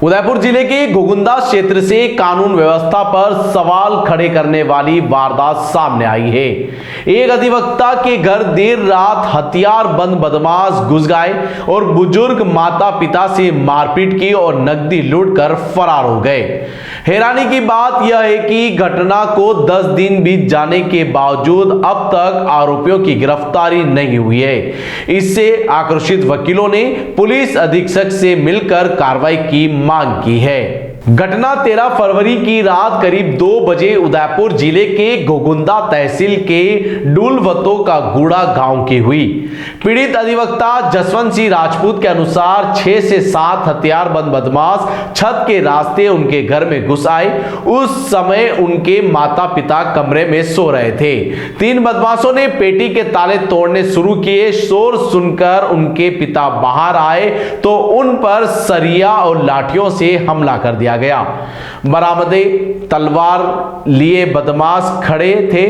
उदयपुर जिले के घोगुंदा क्षेत्र से कानून व्यवस्था पर सवाल खड़े करने वाली वारदात सामने आई है। एक अधिवक्ता के घर देर रात हथियार बंद बदमाश घुस गए और बुजुर्ग माता पिता से मारपीट की और नकदी लूटकर फरार हो गए। हैरानी की बात यह है कि घटना को 10 दिन बीत जाने के बावजूद अब तक आरोपियों की गिरफ्तारी नहीं हुई है। इससे आक्रोशित वकीलों ने पुलिस अधीक्षक से मिलकर कार्रवाई की मांग की है। घटना 13 फरवरी की रात करीब 2 बजे उदयपुर जिले के घोगुंदा तहसील के डुलवतो का गूड़ा गांव की हुई। पीड़ित अधिवक्ता जसवंत सिंह राजपूत के अनुसार 6 से 7 हथियारबंद बदमाश छत के रास्ते उनके घर में घुस आए। उस समय उनके माता पिता कमरे में सो रहे थे। 3 बदमाशों ने पेटी के ताले तोड़ने शुरू किए। शोर सुनकर उनके पिता बाहर आए तो उन पर सरिया और लाठियों से हमला कर दिया गया। बरामदे तलवार लिए बदमाश खड़े थे।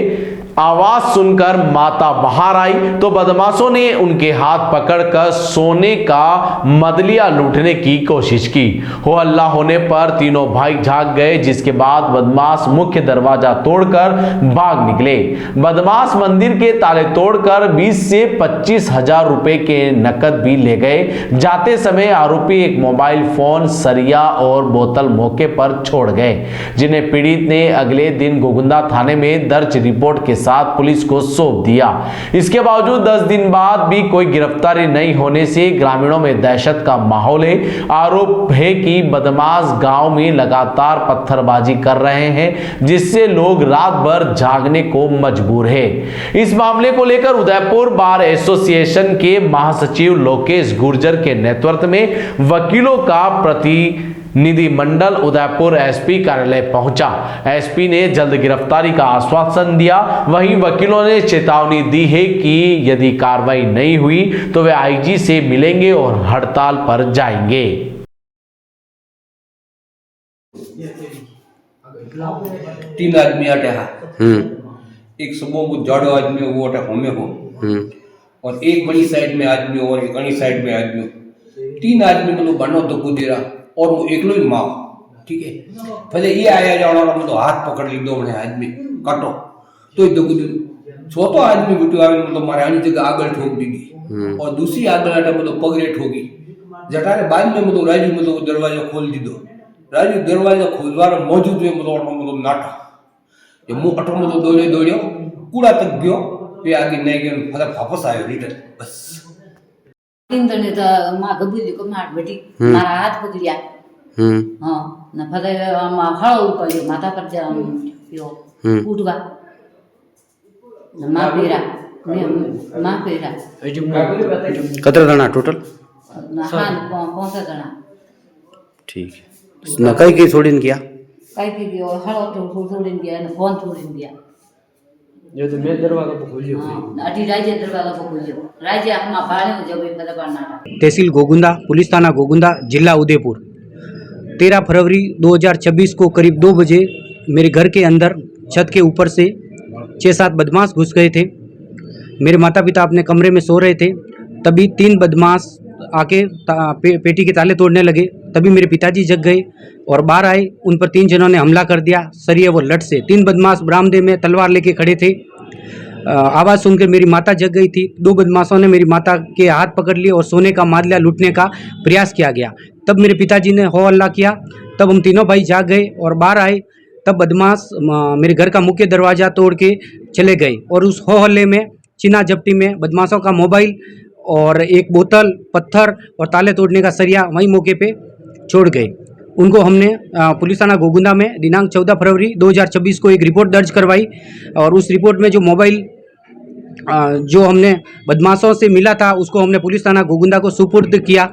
आवाज सुनकर माता बाहर आई तो बदमाशों ने उनके हाथ पकड़कर सोने का मदलिया लूटने की कोशिश की। हो हल्ला होने पर तीनों भाई भाग गए, जिसके बाद बदमाश मुख्य दरवाजा तोड़कर भाग निकले। बदमाश मंदिर के ताले तोड़कर 20 से 25 हजार रुपए के नकद भी ले गए। जाते समय आरोपी एक मोबाइल फोन, सरिया और बोतल मौके पर छोड़ गए, जिन्हें पीड़ित ने अगले दिन घोगुंदा थाने में दर्ज रिपोर्ट के साथ पुलिस को सौंप दिया। इसके बावजूद 10 दिन बाद भी कोई गिरफ्तारी नहीं होने से ग्रामीणों में दहशत का माहौल है। आरोप है कि बदमाश गांव में लगातार पत्थरबाजी कर रहे हैं, जिससे लोग रात भर जागने को मजबूर है। इस मामले को लेकर उदयपुर बार एसोसिएशन के महासचिव लोकेश गुर्जर के नेतृत्व में वकीलों का प्रतिनिधि मंडल उदयपुर एसपी कार्यालय पहुंचा। एसपी ने जल्द गिरफ्तारी का आश्वासन दिया। वहीं वकीलों ने चेतावनी दी है कि यदि कार्रवाई नहीं हुई तो वे आईजी से मिलेंगे और हड़ताल पर जाएंगे। 3 आदमी अटे हा। एक सुबह को जड़ आदमी वो अटे होमे हो, और एक बड़ी साइड में आदमी और एक अनी साइड में आदमी। 3 आदमी मतलब बनो तो कुदेरा और वो एकलो ही माँ, ठीक है। पहले ये आया जाना मतलब हाथ पकड़ ली दो बड़े आदमी काटो तो दो छोटो आदमी बिटू आवे मतलब मारे आनी जगह आगल ठोक दी और दूसरी आगल आटा मतलब पगड़े ठोकी। जटारे बाद में मतलब राजू मतलब दरवाजा खोल दी दो। राजू दरवाजा खोलवार मौजूद में मतलब नाटा ये मुंह अटो मतलब दौड़ियो कूड़ा तक गयो, फिर आगे नहीं गयो, फिर वापस आयो रिटर्न बस। तीन जने तो माँ गबुली को मार बेटी मारा हाथ पकड़िया। हाँ न फदे माँ हड़ो ऊपर माथा पर जा यो उठवा माँ पेरा कितने जना टोटल? हाँ 5 जना। ठीक है। न कई छोड़ीन किया कई की दियो हड़ो तो छोड़ीन दिया न फोन छोड़ीन दिया। जो तो मेन दरवाजा को खोलियो अटी राज्य दरवाजा को खोलियो राज्य हम बाड़े जब पता करना तहसील घोगुंदा, पुलिस थाना घोगुंदा, जिला उदयपुर। 13 फरवरी 2026 को करीब 2 बजे मेरे घर के अंदर छत के ऊपर से 6-7 बदमाश घुस गए थे। मेरे माता पिता अपने कमरे में सो रहे थे। तभी 3 बदमाश आके पेटी के ताले तोड़ने लगे। तभी मेरे पिताजी जग गए और बाहर आए। उन पर 3 जनों ने हमला कर दिया सरिये व लठ से। 3 बदमाश बरामदे में तलवार लेके खड़े थे। आवाज़ सुनकर मेरी माता जग गई थी। 2 बदमाशों ने मेरी माता के हाथ पकड़ लिए और सोने का मादलिया लूटने का प्रयास किया गया। तब मेरे पिताजी ने हो हल्ला किया। तब हम तीनों भाई जाग गए और बाहर आए। तब बदमाश मेरे घर का मुख्य दरवाज़ा तोड़ के चले गए और उस हो हल्ले में चीना झपटी में बदमाशों का मोबाइल और एक बोतल, पत्थर और ताले तोड़ने का सरिया वहीं मौके पे छोड़ गए। उनको हमने पुलिस थाना घोगुंदा में दिनांक 14 फरवरी 2026 को एक रिपोर्ट दर्ज करवाई और उस रिपोर्ट में जो मोबाइल जो हमने बदमाशों से मिला था उसको हमने पुलिस थाना घोगुंदा को सुपुर्द किया।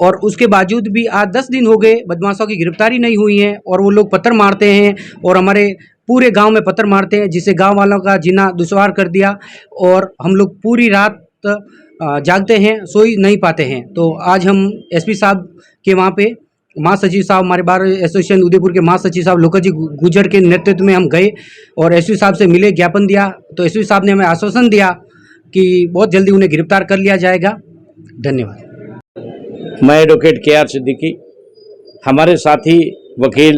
और उसके बावजूद भी आज 10 दिन हो गए, बदमाशों की गिरफ्तारी नहीं हुई है और वो लोग पत्थर मारते हैं और हमारे पूरे गांव में पत्थर मारते हैं, जिससे गांव वालों का जीना दुश्वार कर दिया और हम लोग पूरी रात जागते हैं, सो ही नहीं पाते हैं। तो आज हम एसपी साहब के वहाँ पे महासचिव साहब, हमारे बार एसोसिएशन उदयपुर के महासचिव साहब लोकेश गुर्जर के नेतृत्व में हम गए और एसपी साहब से मिले, ज्ञापन दिया। तो एसपी साहब ने हमें आश्वासन दिया कि बहुत जल्दी उन्हें गिरफ्तार कर लिया जाएगा। धन्यवाद। मैं एडवोकेट के आर सिद्दीकी, हमारे साथी वकील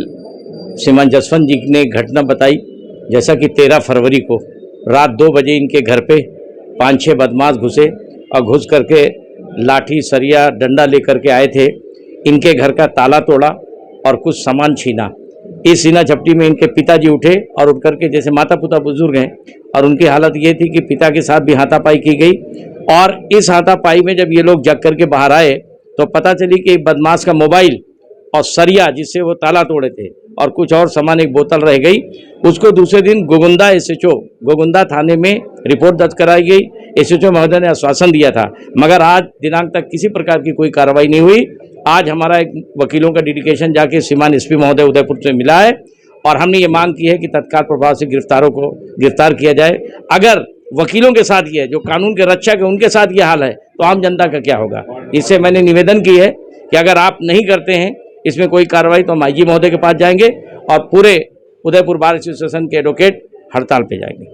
श्रीमान जसवंत जी ने घटना बताई, जैसा कि 13 फरवरी को रात 2 बजे इनके घर पे 5-6 बदमाश घुसे और घुस करके लाठी सरिया डंडा लेकर के आए थे। इनके घर का ताला तोड़ा और कुछ सामान छीना। इस सीना झपटी में इनके पिताजी उठे और उठ करके, जैसे माता पिता बुजुर्ग हैं और उनकी हालत ये थी कि पिता के साथ भी हाथापाई की गई। और इस हाथापाई में जब ये लोग जग करके बाहर आए तो पता चली कि बदमाश का मोबाइल और सरिया जिससे वो ताला तोड़े थे और कुछ और सामान, एक बोतल रह गई। उसको दूसरे दिन गोगुंदा SHO गोगुंदा थाने में रिपोर्ट दर्ज कराई गई। SHO महोदय ने आश्वासन दिया था, मगर आज दिनांक तक किसी प्रकार की कोई कार्रवाई नहीं हुई। आज हमारा एक वकीलों का डेडिकेशन जाके श्रीमान SP महोदय उदयपुर से मिला है और हमने ये मांग की है कि तत्काल प्रभाव से गिरफ्तारों को गिरफ्तार किया जाए। अगर वकीलों के साथ ये है, जो कानून के रक्षक है, उनके साथ ये हाल है तो आम जनता का क्या होगा। इससे मैंने निवेदन की है कि अगर आप नहीं करते हैं इसमें कोई कार्रवाई तो हम IG महोदय के पास जाएंगे और पूरे उदयपुर बार एसोसिएशन के एडवोकेट हड़ताल पे जाएंगे।